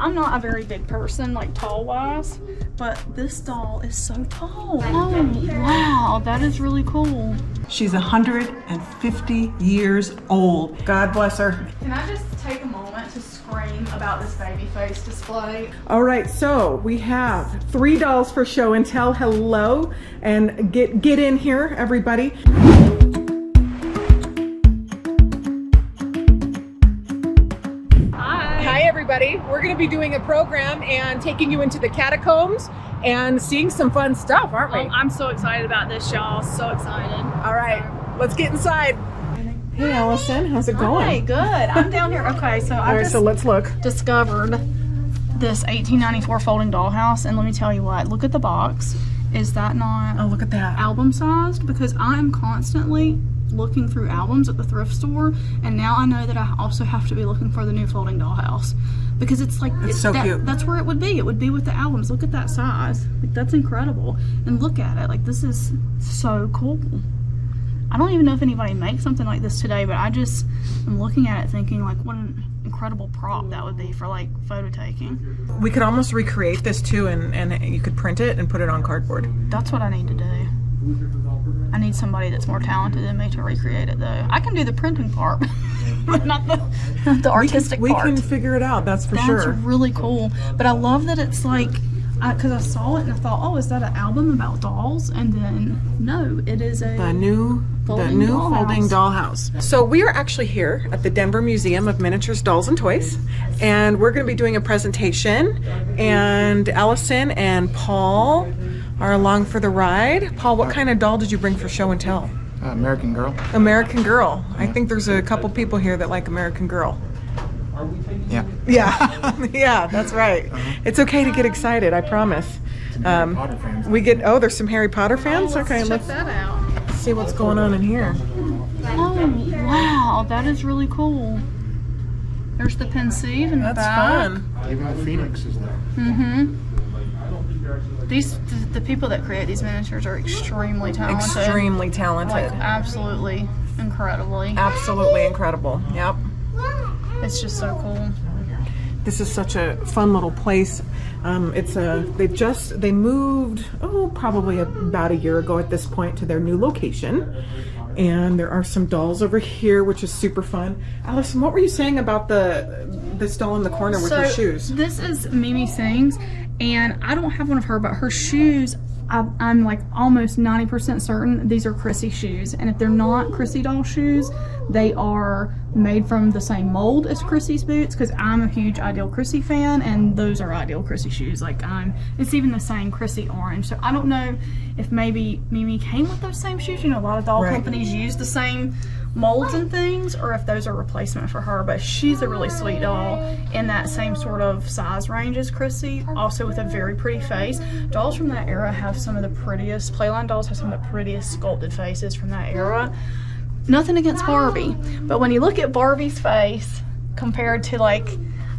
I'm not a very big person, like tall wise, but this doll is so tall. Oh, wow, that is really cool. She's 150 years old. God bless her. Can I just take a moment to scream about this baby face display? All right, so we have 3 dolls for show and tell. Hello, and get in here, everybody. Hi, everybody. We're going to be doing a program and taking you into the catacombs and seeing some fun stuff, aren't we? I'm so excited about this, y'all. So excited. All right, let's get inside. Hey, Allison, how's it going? Hi, good. I'm down here. Okay, so I just so let's look. discovered this 1894 folding dollhouse, and let me tell you what. Look at the box. Is that not Oh, look at that. album sized? Because I am constantly looking through albums at the thrift store, and now I know that I also have to be looking for the new folding dollhouse, because it's like It's so cute. That's where it would be. It would be with the albums. Look at that size. Like, that's incredible. And look at it. Like, this is so cool. I don't even know if anybody makes something like this today, but I just am looking at it thinking, like, what an incredible prop that would be for, like, photo taking. We could almost recreate this too, and you could print it and put it on cardboard. That's what I need to do. I need somebody that's more talented than me to recreate it, though. I can do the printing part, but not the artistic we part. can figure it out, that's for sure. That's really cool. But I love that it's like, because I saw it and I thought, oh, is that an album about dolls? And then, no, it is The new folding dollhouse. So we are actually here at the Denver Museum of Miniatures, Dolls, and Toys, and we're going to be doing a presentation, and Allison and Paul are along for the ride. Paul, what kind of doll did you bring for show and tell? American Girl. American Girl. I think there's a couple people here that like American Girl. Yeah. Yeah, yeah, that's right. It's okay to get excited, I promise. Harry Potter fans. We get, oh, there's some Harry Potter fans? Okay, Check let's that out. see what's going on in here. Oh, wow, that is really cool. There's the pensieve in the That's back. fun. Even the Phoenix is there. Mm-hmm. The people that create these miniatures are extremely talented. Extremely talented. Like, absolutely, incredibly. Absolutely incredible. Yep. It's just so cool. This is such a fun little place. They moved, probably about a year ago at this point, to their new location. And there are some dolls over here, which is super fun. Allison, what were you saying about this doll in the corner with her shoes? This is Mimi Sings, and I don't have one of her, but her shoes, I'm like almost 90% certain these are Chrissy shoes. And if they're not Chrissy doll shoes, they are made from the same mold as Chrissy's boots, because I'm a huge Ideal Chrissy fan, and those are Ideal Chrissy shoes. Like, it's even the same Chrissy orange. So I don't know if maybe Mimi came with those same shoes. You know, a lot of doll companies use the same molds and things, or if those are replacement for her. But she's a really sweet doll in that same sort of size range as Chrissy, also with a very pretty face. Dolls from that era have some of the prettiest, Playline dolls have some of the prettiest sculpted faces from that era. Nothing against Barbie, but when you look at Barbie's face compared to, like,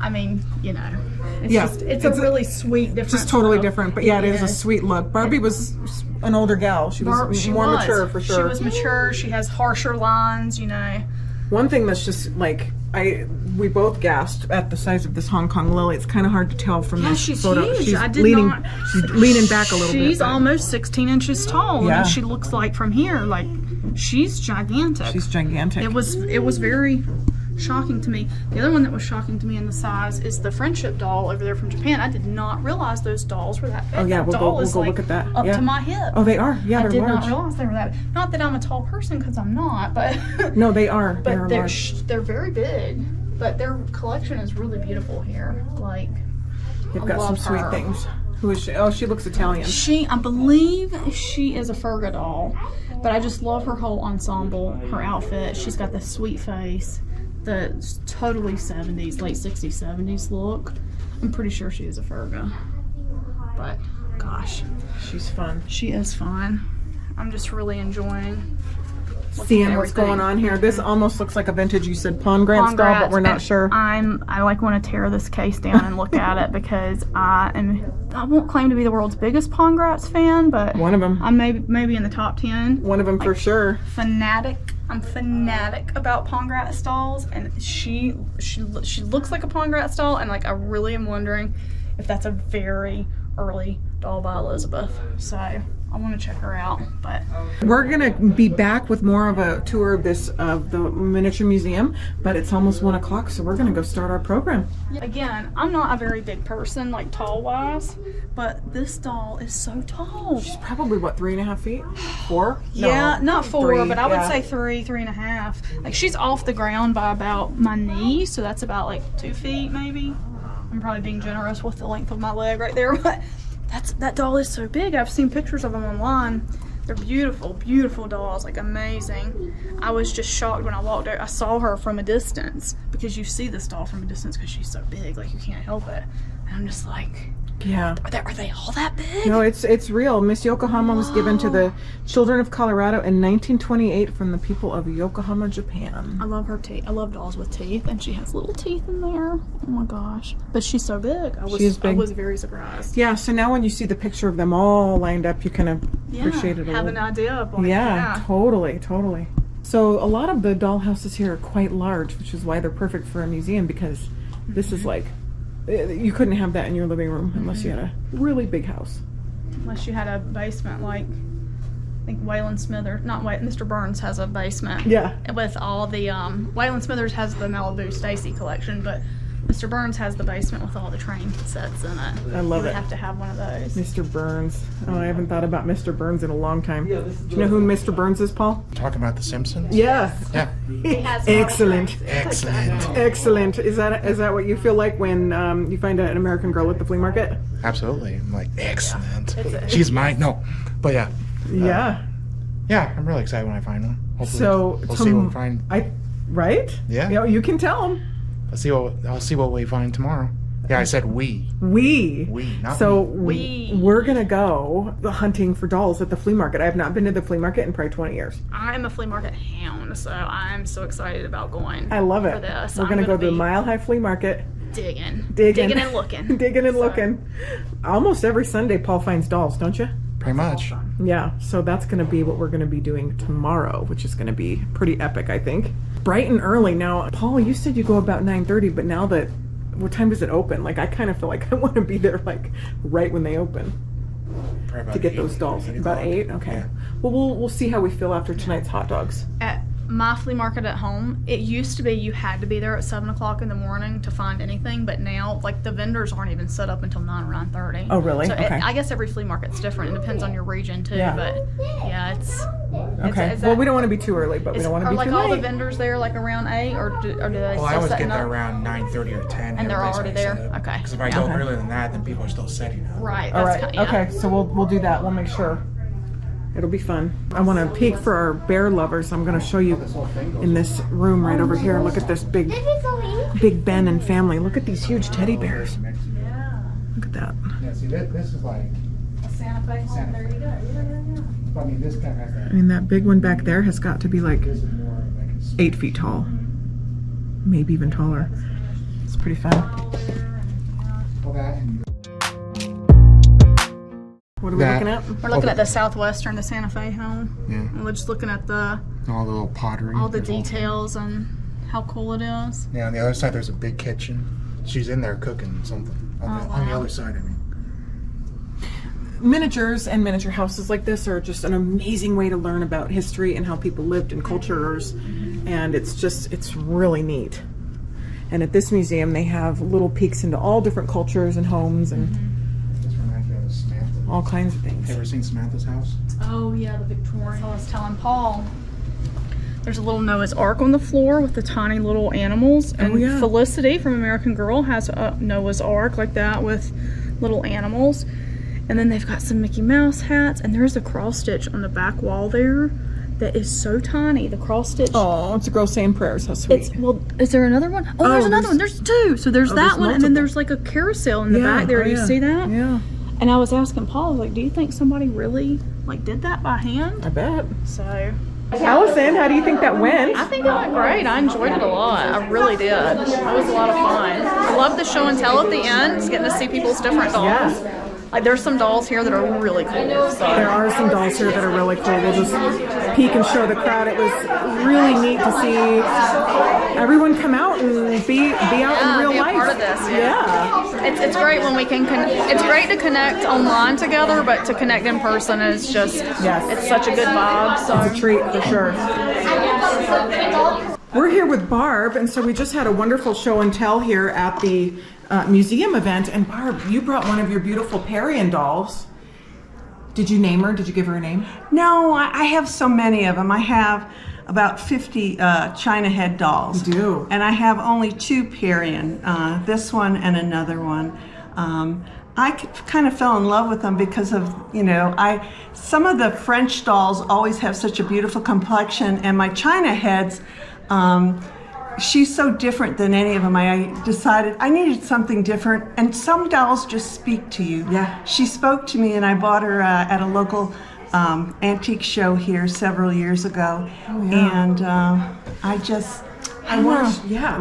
I mean, you know, it's a really sweet, different. Just totally look. different, but yeah, it is a sweet look. Barbie was an older gal. She was more mature, for sure. She was mature. She has harsher lines, you know. One thing that's just like, we both gasped at the size of this Hong Kong lily. It's kind of hard to tell from this she's photo. huge. She's I did leaning, not. she's leaning back a little bit. She's almost 16 inches tall, Yeah. and she looks like from here, like, she's gigantic. She's gigantic. It was very shocking to me. The other one that was shocking to me in the size is the Friendship doll over there from Japan. I did not realize those dolls were that big. Oh yeah, that we'll doll go is look at that. Up Yeah. to my hip. Oh, they are. Yeah, I they're did large. not realize they were that big. Not that I'm a tall person, because I'm not, but No, they are. but They're large. they're very big. But their collection is really beautiful here. Like, They've I got some love sweet her. things. Who is she? Oh, she looks Italian. I believe she is a Ferga doll, but I just love her whole ensemble, her outfit. She's got the sweet face, the totally 70s, late 60s, 70s look. I'm pretty sure she is a Ferga, but gosh, She's fun. she is fun. I'm just really enjoying Seeing what's going on here. This almost looks like a vintage, you said, Pawn Grants doll, but we're not sure. I like want to tear this case down and look at it, because I won't claim to be the world's biggest Pawn Grants fan, but One of them. I'm maybe in the top 10. One of them for sure. Fanatic I'm fanatic about Pongratz dolls, and she looks like a Pongratz doll, and like I really am wondering if that's a very early doll by Elizabeth. So I want to check her out. But we're gonna be back with more of a tour of the miniature museum, but it's almost 1 o'clock, so we're gonna go start our program. again, I'm not a very big person, like tall wise, but this doll is so tall. She's probably what, 3.5 feet? 4? Yeah, No, not 4, 3, but I would yeah. say 3.5. Like she's off the ground by about my knee, so that's about like 2 feet maybe. I'm probably being generous with the length of my leg right there, but that doll is so big. I've seen pictures of them online. They're beautiful, beautiful dolls, like amazing. I was just shocked when I walked out. I saw her from a distance, because you see this doll from a distance because she's so big, like you can't help it. And I'm just like, Yeah. are they all that big? No, it's real. Miss Yokohama was given to the children of Colorado in 1928 from the people of Yokohama, Japan. I love her teeth. I love dolls with teeth, and she has little teeth in there. Oh my gosh. But she's so big. I was very surprised. Yeah, so now when you see the picture of them all lined up, you kind of appreciate it a have little. an idea of like, Yeah, totally. So a lot of the doll houses here are quite large, which is why they're perfect for a museum, because this is like, you couldn't have that in your living room unless you had a really big house. Unless you had a basement like, I think Waylon Smithers, Mr. Burns has a basement. Yeah. With all the, Waylon Smithers has the Malibu Stacy collection, but Mr. Burns has the basement with all the train sets in it. I love You would it. have to have one of those. Mr. Burns. Oh, I haven't thought about Mr. Burns in a long time. Do you know who Mr. Burns is, Paul? Talking about The Simpsons? Yeah. Yeah. has Excellent. Excellent. Excellent. Is that what you feel like when you find an American Girl at the flea market? Absolutely. I'm like, excellent. She's mine. No. But yeah. Yeah. Yeah, I'm really excited when I find one. Hopefully So we'll see what we find. Right? Yeah. You know, you can tell them. I'll see what we find tomorrow. Yeah, I said we. We, not so me. we're gonna go hunting for dolls at the flea market. I have not been to the flea market in probably 20 years. I'm a flea market hound, so I'm so excited about going. I love it. For this. We're gonna go to the Mile High Flea Market. Digging and looking. Digging and looking. Almost every Sunday, Paul finds dolls, don't you? Pretty much. Yeah, so that's going to be what we're going to be doing tomorrow, which is going to be pretty epic, I think. Bright and early. Now, Paul, you said you go about 9:30, but now that, what time does it open? Like, I kind of feel like I want to be there, like, right when they open to get those dolls. About 8? Okay. Yeah. Well, we'll see how we feel after tonight's hot dogs. At my flea market at home, it used to be you had to be there at 7 o'clock in the morning to find anything, but now, like, the vendors aren't even set up until 9 or 9:30. Oh, really? So Okay. I guess every flea market's different. It depends on your region, too, Yeah. but yeah, it's... Okay. Is well, that- we don't want to be too early, but we don't want to Are be like too all the late. vendors there like around 8, or do they Well, I still always setting get there up? around 9:30 or 10. And they're already there? Okay. Because if I Yeah. go Okay. earlier than that, then people are still setting up. Right. All That's right. yeah. Okay. So we'll do that. We'll make sure. It'll be fun. I want to peek for our bear lovers. I'm going to show you in this room right over here. Look at this big Ben and family. Look at these huge teddy bears. Yeah. Look at that. Yeah, see, this is like, A Santa Fe home. There you go. Yeah. I mean, this kind of has that. I mean, that big one back there has got to be like This is more like a 8 feet tall. Maybe even taller. It's pretty fun. Well, that and What are we That- looking at? We're looking at the Southwestern, the Santa Fe home. yeah, And we're just looking at all the little pottery. all the There's all- details and how cool it is. Yeah, on the other side there's a big kitchen. She's in there cooking something. On the other side, I mean. Miniatures and miniature houses like this are just an amazing way to learn about history and how people lived and cultures, and it's really neat. And at this museum they have little peeks into all different cultures and homes and This reminds me of Samantha. all kinds of things. Ever seen Samantha's house? Oh yeah, the Victorian. I was telling Paul. There's a little Noah's Ark on the floor with the tiny little animals, and yeah. Felicity from American Girl has a Noah's Ark like that with little animals. And then they've got some Mickey Mouse hats, and there's a cross stitch on the back wall there that is so tiny. The cross stitch. Oh, it's a girl saying prayers. How sweet. Is there another one? Oh, there's another one. There's 2. So there's that there's one, and then multiple. there's like a carousel in the back there. Do you see that? Yeah, And I was asking Paul, I was like, do you think somebody really like did that by hand? I bet. So Allison, how do you think that went? I think it went great. I enjoyed it a lot. I really did. It was a lot of fun. I love the show and tell at the end, just getting to see people's different dolls. Yeah. Like there's some dolls here that are really cool. So. There are some dolls here that are really cool. We'll just peek and show the crowd. It was really neat to see everyone come out and be out in real be life. A part of this. Yeah. It's great when we can. It's great to connect online together, but to connect in person is just. Yes. It's such a good vibe. So. It's a treat for sure. We're here with Barb, and so we just had a wonderful show and tell here at the museum event. And Barb, you brought one of your beautiful Parian dolls. Did you name her? Did you give her a name? No, I have so many of them. I have about 50 China head dolls. You do? And I have only 2 Parian, this one and another one. I kind of fell in love with them because of, some of the French dolls always have such a beautiful complexion, and my China heads, she's so different than any of them. I decided I needed something different, and some dolls just speak to you. Yeah. She spoke to me, and I bought her at a local antique show here several years ago. Oh, yeah. And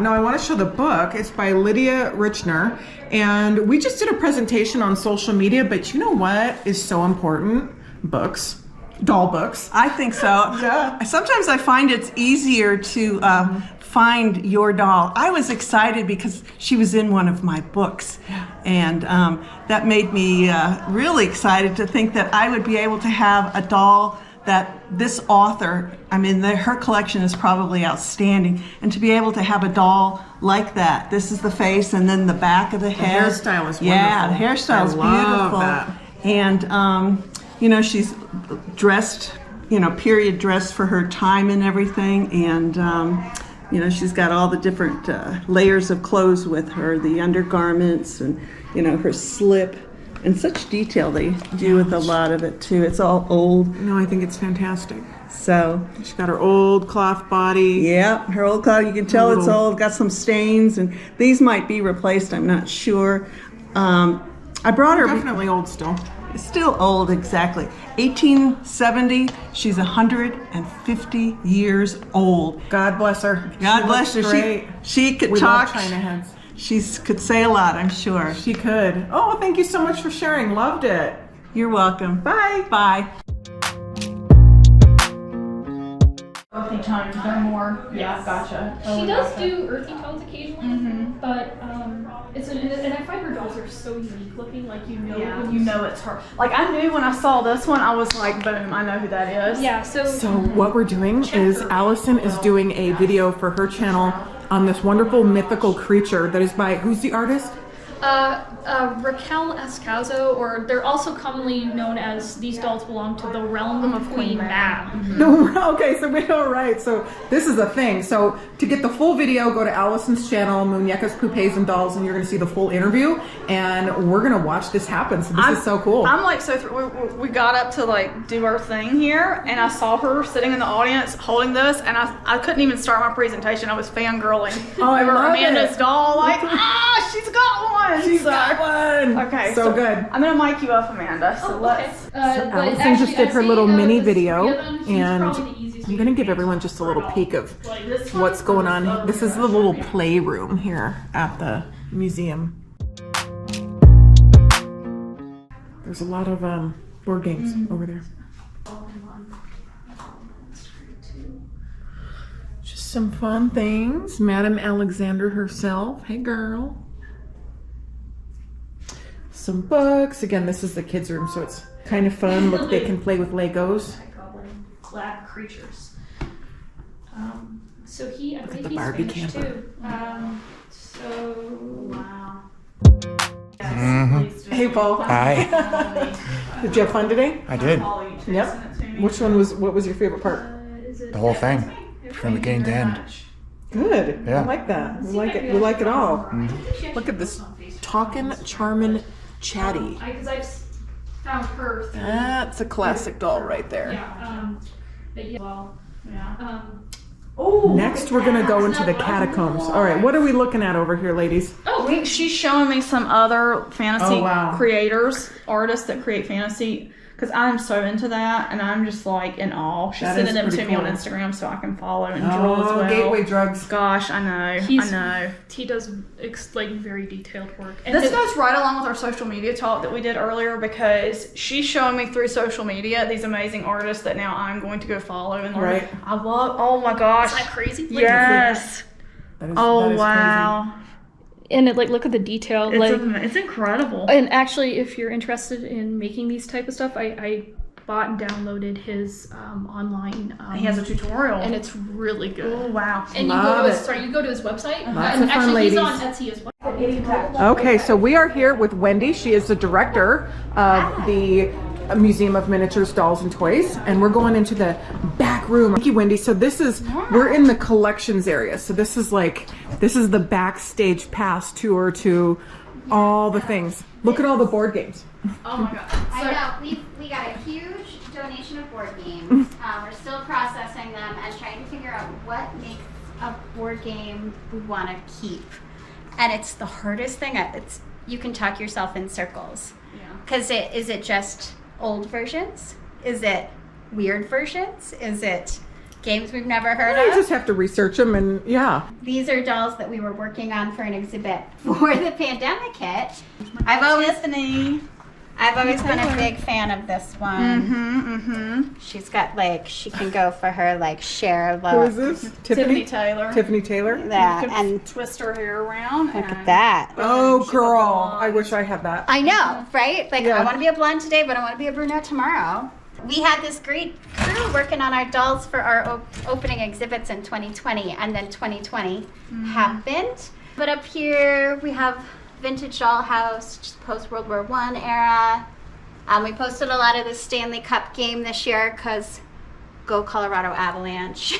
I want to show the book. It's by Lydia Richner, and we just did a presentation on social media, but you know what is so important? Books. Doll books. I think so. Yeah. Sometimes I find it's easier to find your doll. I was excited because she was in one of my books, and that made me really excited to think that I would be able to have a doll that this author, her collection is probably outstanding, and to be able to have a doll like that. This is the face, and then the back of the head. The hairstyle is wonderful. Yeah, the hairstyle is beautiful. That. And she's dressed, period dressed for her time and everything, and she's got all the different layers of clothes with her, the undergarments, and her slip. And such detail they do with a lot of it too. It's all old. No, I think it's fantastic. So she's got her old cloth body. Yeah, her old cloth. You can tell it's old. Got some stains, and these might be replaced. I'm not sure. I brought her. Definitely old still. Still old, exactly. 1870. She's 150 years old. God bless her. God bless her. Great. She could we talk. Love China heads. She could say a lot, I'm sure. She could. Oh, thank you so much for sharing. Loved it. You're welcome. Bye. Bye. Earthy tones, they're more. Yeah, gotcha. She does do earthy tones occasionally, but and I find her dolls are so unique looking. Like when you know it's her. Like I knew when I saw this one, I was like, boom, I know who that is. Yeah. So what we're doing is Allison is doing a video for her channel on this wonderful mythical creature that is by, who's the artist? Raquel Escazo, or they're also commonly known as, these dolls belong to the realm of Queen Mab. No, okay, so we all right. So this is a thing. So to get the full video, go to Allison's channel, Muñecas, Poupées, and Dolls, and you're going to see the full interview. And we're going to watch this happen. So this is so cool. I'm like we got up to like do our thing here, and I saw her sitting in the audience holding this, and I couldn't even start my presentation. I was fangirling over Amanda's doll. Like, she's got one. She's got one. Okay, so good. I'm gonna mic you up, Amanda. So let's. Allison just did her little mini video, and I'm gonna give everyone just a little peek of what's going on. This is the little playroom here at the museum. There's a lot of board games over there. Just some fun things. Madame Alexander herself. Hey, girl. Some books. Again, this is the kids' room, so it's kind of fun. Look, they can play with Legos. Lab creatures. So I Look at believe the he's Barbie Spanish camper. too. Wow. Hey, Paul. Hi. Did you have fun today? I did. Yep. What was your favorite part? The whole thing. From beginning to end. Good. Yeah. I like that. We like it. We like it all. Look at this. Talkin', charmin', chatty. Because I've found her through. That's a classic doll right there. Next, we're going to go into the catacombs. All right, what are we looking at over here, ladies? She's showing me some other fantasy Oh, wow. creators, artists that create fantasy because I'm so into that, and I'm just like in awe. She's That sending is them to pretty me on cool. Instagram so I can follow and draw as well. Gateway drugs. Gosh, I know. He's- I know. He does like very detailed work. And This goes right along with our social media talk that we did earlier, because she's showing me through social media these amazing artists that now I'm going to go follow and learn. Right. I love. Oh my gosh. Isn't that crazy? Like, Yes. That is, Oh that is wow. And it, like, look at the detail. It's incredible. And actually, if you're interested in making these type of stuff, I bought and downloaded his online. He has a tutorial. and it's really good. Oh wow. And Love you go to his website. Lots and of fun, actually, ladies. he's on Etsy as well. Okay, so we are here with Wendy. She is the director of the Museum of Miniatures, Dolls, and Toys, and we're going into the back room. Thank you, Wendy. So this is, we're in the collections area. So this is the backstage pass tour to all the things. Look at all the board games. Oh my god. I know. We got a huge donation of board games. We're still processing them and trying to figure out what makes a board game we want to keep. And it's the hardest thing. You can talk yourself in circles. Yeah. Because is it just old versions? Is it weird versions? Is it games we've never heard You of? just have to research them, and yeah. These are dolls that we were working on for an exhibit before the pandemic hit. I've always been a big fan of this one. She's got she can go for her share of Who is this? Tiffany Taylor. Tiffany Taylor? that. You can And twist her hair around. look at that. Oh, She girl. got the I wish I had that. I know, right? Yeah. I want to be a blonde today, but I want to be a brunette tomorrow. We had this great crew working on our dolls for our opening exhibits in 2020, and then 2020 happened. But up here we have vintage dollhouse, just post-World War I era. We posted a lot of the Stanley Cup game this year because go Colorado Avalanche.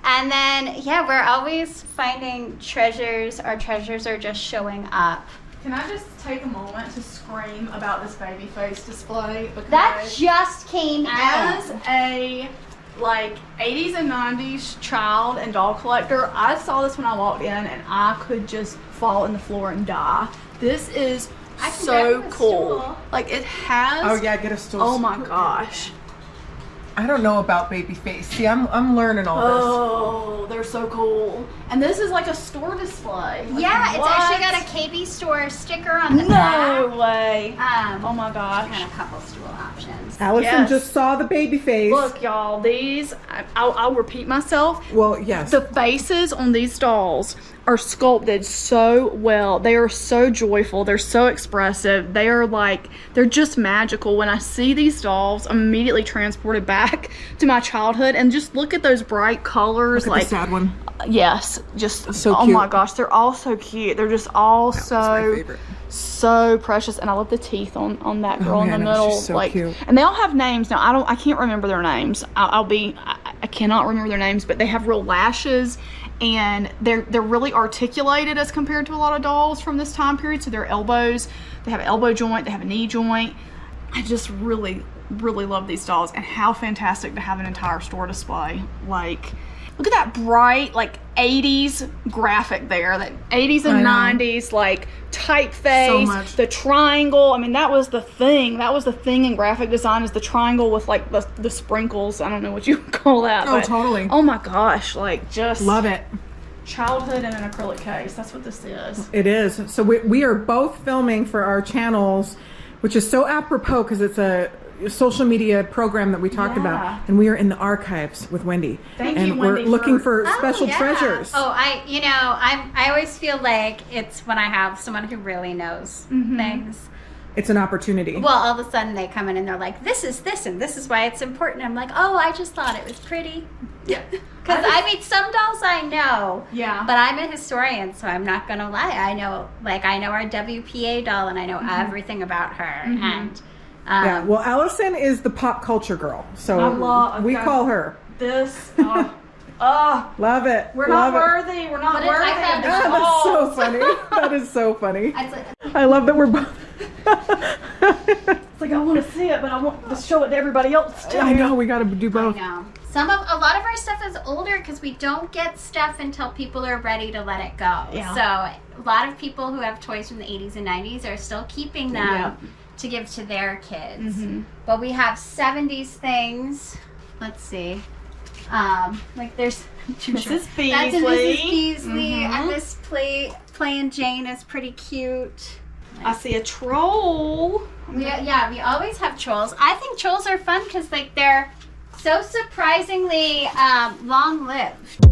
And then, we're always finding treasures. Our treasures are just showing up. Can I just take a moment to scream about this baby face display? Because That just came as in. a 80s and 90s child and doll collector, I saw this when I walked in and I could just fall in the floor and die. This is I can so grab a cool. stool. It has. Oh, yeah, get a stool. Oh my gosh. I don't know about baby face. See, I'm learning all this. Oh, they're so cool. And this is like a store display. Yeah, it's what? actually got a KB store sticker on the back. No way. Oh my And gosh. a couple stool options. Allison Yes. just saw the baby face. Look, y'all, these, I'll repeat myself. Well, yes. The faces on these dolls are sculpted so well. They are so joyful. They're so expressive. They are they're just magical. When I see these dolls, I'm immediately transported back to my childhood. And just look at those bright colors. Look at the sad one. Yes, just So oh cute. my gosh, they're all so cute. They're just all That was my so favorite. so precious, and I love the teeth on that girl in yeah, the no, middle. she's so cute. And they all have names now. I can't remember their names. I cannot remember their names, but they have real lashes, and they're really articulated as compared to a lot of dolls from this time period. So their elbows, they have an elbow joint, they have a knee joint. I just really love these dolls, and how fantastic to have an entire store display. Look at that bright 80s graphic there, that 80s and I know. 90s typeface, So much. the triangle. I mean, that was the thing. That was the thing in graphic design, is the triangle with the sprinkles. I don't know what you would call that. Oh, but, totally. Oh my gosh, just Love it. childhood in an acrylic case. That's what this is. It is. So we are both filming for our channels, which is so apropos because it's a social media program that we talked Yeah. about, and we are in the archives with Wendy. Thank and you, we're Wendy, looking for- for special yeah. treasures. Oh, I always feel like it's when I have someone who really knows things. It's an opportunity. Well, all of a sudden they come in and they're like, this is this and this is why it's important. I'm like, oh, I just thought it was pretty. Yeah. Because some dolls I know. Yeah. But I'm a historian, so I'm not going to lie. I know our WPA doll and I know everything about her. And Yeah, well, Allison is the pop culture girl, so we okay. call her. This. Love it. We're Love not it. worthy. We're not But worthy. I found of Ah, this that's so doll. funny. That is so funny. it's like, I love that we're both. It's I want to see it, but I want to show it to everybody else too. I know, we got to do both. no. A lot of our stuff is older because we don't get stuff until people are ready to let it go. Yeah. So a lot of people who have toys from the 80s and 90s are still keeping them Yeah. to give to their kids. But we have 70s things. Let's see. Like there's Mrs. Beasley. That's a Mrs. Beasley. And this Plain Jane is pretty cute. I see a troll. We always have trolls. I think trolls are fun because like they're so surprisingly long-lived.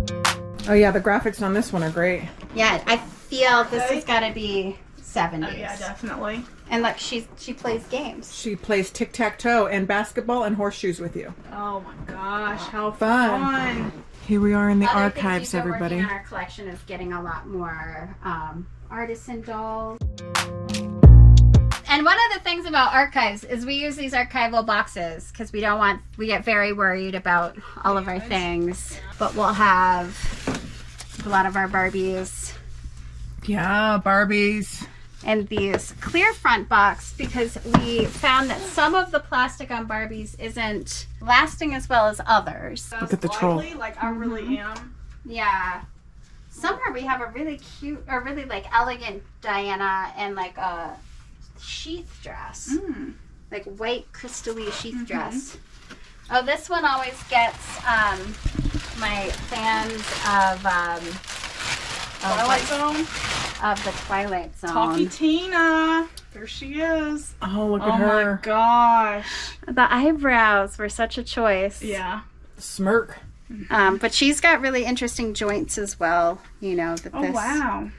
Oh yeah, the graphics on this one are great. Yeah, I feel this has got to be 70s. Oh, yeah, definitely. And look, she plays games. She plays tic-tac-toe and basketball and horseshoes with you. Oh my gosh, how Fun. Here we are in the Other archives, things we've been everybody. working on our collection is getting a lot more artisan dolls. And one of the things about archives is we use these archival boxes because we get very worried about all of our things. But we'll have a lot of our Barbies Yeah, Barbies. and these clear front box because we found that some of the plastic on Barbies isn't lasting as well as others. Look at the troll. Like I really am. Yeah. Somewhere we have a really cute or really like elegant Diana and like a sheath dress. Like white crystally sheath dress. Oh, this one always gets my fans of Twilight Zone. of the Twilight Zone. Talkie Tina. There she is. Oh, look Oh at her. my gosh. The eyebrows were such a choice. Yeah. Smirk. But she's got really interesting joints as well. You know that Oh this. wow.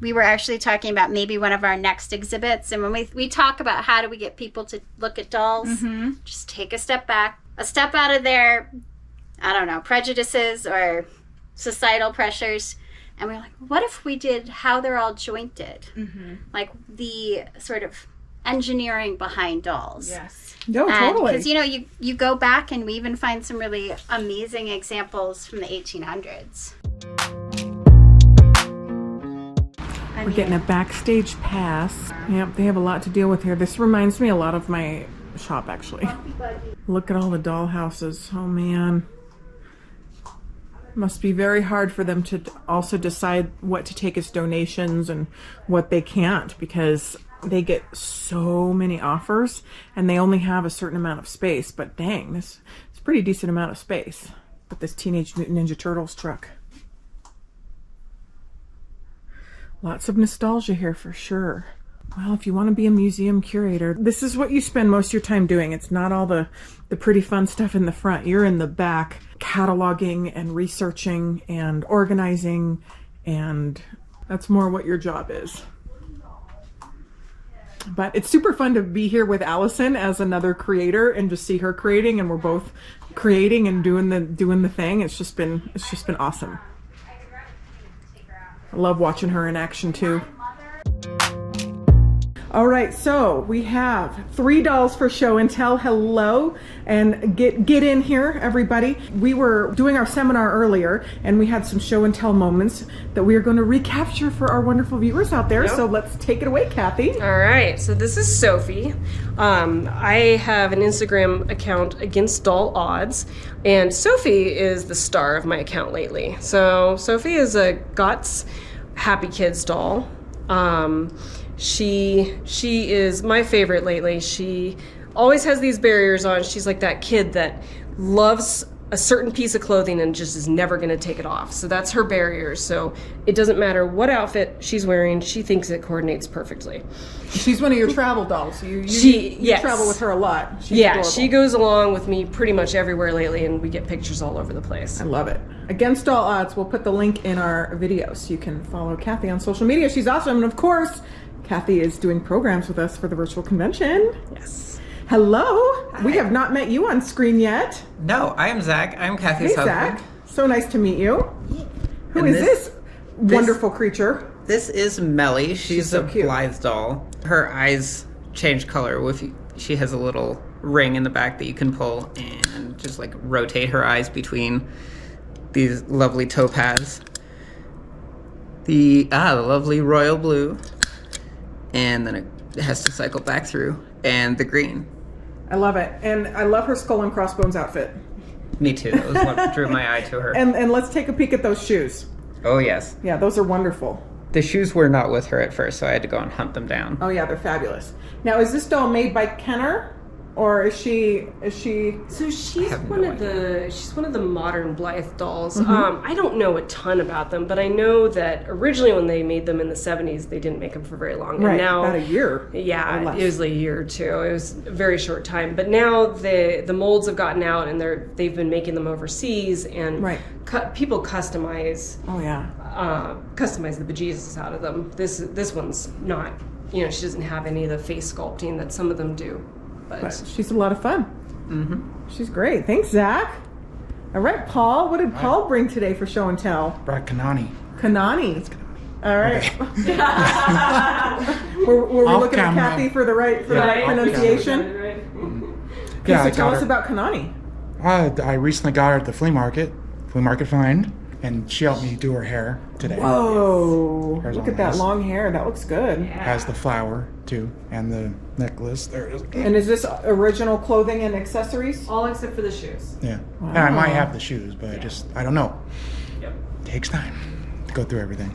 We were actually talking about maybe one of our next exhibits, and when we talk about how do we get people to look at dolls, just take a step back, a step out of their, I don't know, prejudices or societal pressures, and we're like, what if we did how they're all jointed, like the sort of engineering behind dolls. Yes. No, totally. Because you go back and we even find some really amazing examples from the 1800s. We're getting a backstage pass. Yep, they have a lot to deal with here. This reminds me a lot of my shop, actually. Look at all the doll houses. Oh, man. Must be very hard for them to also decide what to take as donations and what they can't, because they get so many offers and they only have a certain amount of space. But dang, this is a pretty decent amount of space. But this Teenage Mutant Ninja Turtles truck. Lots of nostalgia here for sure. Well, if you want to be a museum curator, this is what you spend most of your time doing. It's not all the pretty fun stuff in the front. You're in the back cataloging and researching and organizing, and that's more what your job is. But it's super fun to be here with Allison as another creator and just see her creating, and we're both creating and doing the thing. It's just been awesome. I love watching her in action too. All right, so we have 3 dolls for show and tell. Hello, and get in here, everybody. We were doing our seminar earlier, and we had some show and tell moments that we are going to recapture for our wonderful viewers out there. Yep. So let's take it away, Kathy. All right, so this is Sophie. I have an Instagram account, Against Doll Odds, and Sophie is the star of my account lately. So Sophie is a GOTS Happy Kids doll. She is my favorite lately. She always has these barriers on. She's like that kid that loves a certain piece of clothing and just is never going to take it off. So that's her barriers. So it doesn't matter what outfit she's wearing. She thinks it coordinates perfectly. She's one of your travel dolls. You Yes. travel with her a lot. She's Yeah, adorable. she goes along with me pretty much everywhere lately, and we get pictures all over the place. I love it. Against All Odds, we'll put the link in our video so you can follow Kathy on social media. She's awesome. And of course, Kathy is doing programs with us for the virtual convention. Yes. Hello. Hi. We have not met you on screen yet. No, I am Zach. I'm Kathy's Hey, husband. Zach. So nice to meet you. Who And is this wonderful creature? This is Melly. She's so a cute. Blythe doll. Her eyes change color. She has a little ring in the back that you can pull and just like rotate her eyes between these lovely topaz. The lovely royal blue. And then it has to cycle back through. And the green. I love it. And I love her skull and crossbones outfit. Me too. That was what drew my eye to her. And let's take a peek at those shoes. Oh, yes. Yeah, those are wonderful. The shoes were not with her at first, so I had to go and hunt them down. Oh yeah, they're fabulous. Now, is this doll made by Kenner, or is she? So she's one of the modern Blythe dolls. Mm-hmm. I don't know a ton about them, but I know that originally when they made them in the 70s, they didn't make them for very long. Right, And now, about a year. Yeah, or less. it was like a year or two. It was a very short time. But now the molds have gotten out, and they've been making them overseas, and Right. People customize. Oh yeah. Customize the bejesus out of them. This one's not. She doesn't have any of the face sculpting that some of them do. But she's a lot of fun. Mm-hmm. She's great. Thanks, Zach. All right, Paul. What did Paul bring today for show and tell? Brought Kanani. Kanani. All right. Okay. were we Off looking camera. at Kathy for the right pronunciation? Okay, Yeah, so I tell got us her. about Kanani. I recently got her at the flea market find, and she helped me do her hair today. Whoa! Hair's Look all at that nice. long hair. That looks good. Has the flower too, and the necklace. There it is. And is this original clothing and accessories? All except for the shoes. Yeah. Wow. And I might have the shoes, but I don't know. Yep. Takes time to go through everything.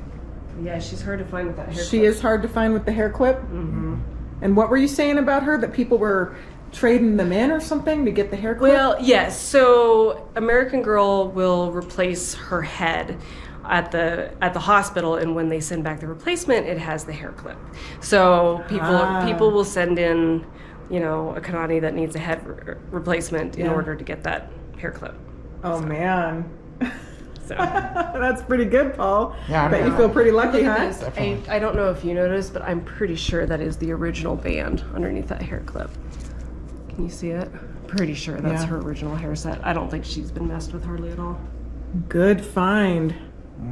Yeah, she's hard to find with that hair. She clip. is hard to find with the hair clip. Mm-hmm. And what were you saying about her? That people were trading them in or something to get the hair clip? Well, yes. So American Girl will replace her head at the hospital, and when they send back the replacement, it has the hair clip. So people will send in, a Kanani that needs a head replacement in order to get that hair clip. Oh man. So That's pretty good, Paul. Yeah, I Bet you know. feel pretty lucky, look huh? at this. I don't know if you noticed, but I'm pretty sure that is the original band underneath that hair clip. Can you see it? Pretty sure that's Yeah. her original hair set. I don't think she's been messed with hardly at all. Good find. All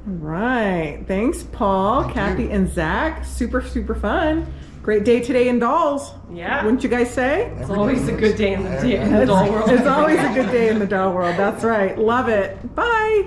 right. Thanks, Paul, Kathy, and Zach. Super, super fun. Great day today in Dolls. Yeah. Wouldn't you guys say? It's always a good day in the doll world. It's always a good day in the doll world. That's right. Love it. Bye.